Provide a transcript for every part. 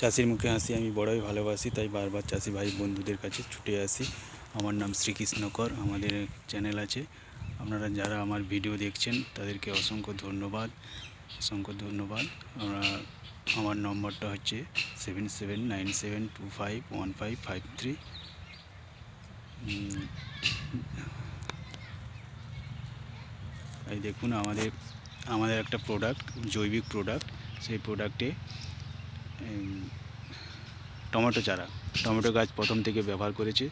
চাষির মুখে হাসি আমি বড়ই ভালোবাসি, তাই বারবার চাষি ভাই বন্ধুদের কাছে ছুটে আসি। আমার নাম শ্রীকৃষ্ণ কর, আমাদের চ্যানেল আছে। আপনারা যারা আমার ভিডিও দেখছেন তাদেরকে অসংখ্য ধন্যবাদ, অসংখ্য ধন্যবাদ। আমার নম্বরটা হচ্ছে 7797251553। এই দেখুন আমাদের একটা প্রোডাক্ট, জৈবিক প্রোডাক্ট। সেই প্রোডাক্টে টমেটো গাছ প্রথম থেকে ব্যবহার করেছে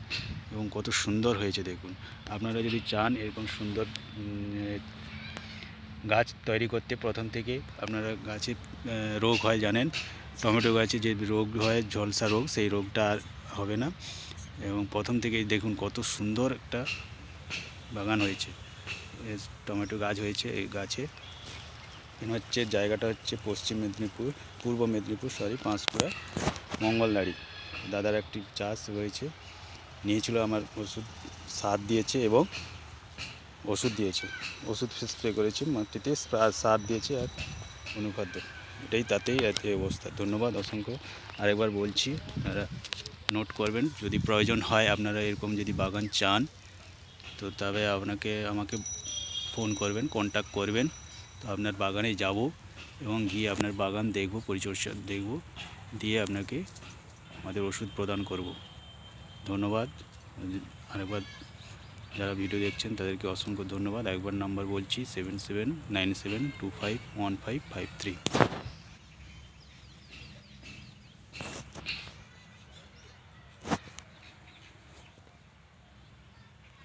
এবং কত সুন্দর হয়েছে দেখুন। আপনারা যদি চান এরকম সুন্দর গাছ তৈরি করতে, প্রথম থেকে আপনারা গাছে রোগ হয় জানেন, টমেটো গাছে যে রোগ হয় ঝলসা রোগ, সেই রোগটা আর হবে না। এবং প্রথম থেকেই দেখুন কত সুন্দর একটা বাগান হয়েছে, টমেটো গাছ হয়েছে। এই গাছে হচ্ছে জায়গাটা হচ্ছে পূর্ব মেদিনীপুর পাঁশকুড়া মঙ্গলদারি। দাদার একটি চাষ হয়েছে, নিয়েছিল আমার ওষুধ, সার দিয়েছে এবং ওষুধ দিয়েছে, ওষুধ স্প্রে করেছে মাটিতে, সার দিয়েছে আর অনুখাদ্য, তাতেই এই অবস্থা। ধন্যবাদ অসংখ্য। আরেকবার বলছি, আপনারা নোট করবেন, যদি প্রয়োজন হয় আপনারা এরকম যদি বাগান চান তো তবে আমাকে ফোন করবেন, কন্ট্যাক্ট করবেন। তো আপনার বাগানে যাব এবং গিয়ে আপনার বাগান দেখব, পরিচর্যা দেখব, দিয়ে আপনাকে আমাদের ওষুধ প্রদান করব। ধন্যবাদ। আরেকবার যারা ভিডিও দেখছেন তাদেরকে অসংখ্য ধন্যবাদ। একবার নাম্বার বলছি 7797251553।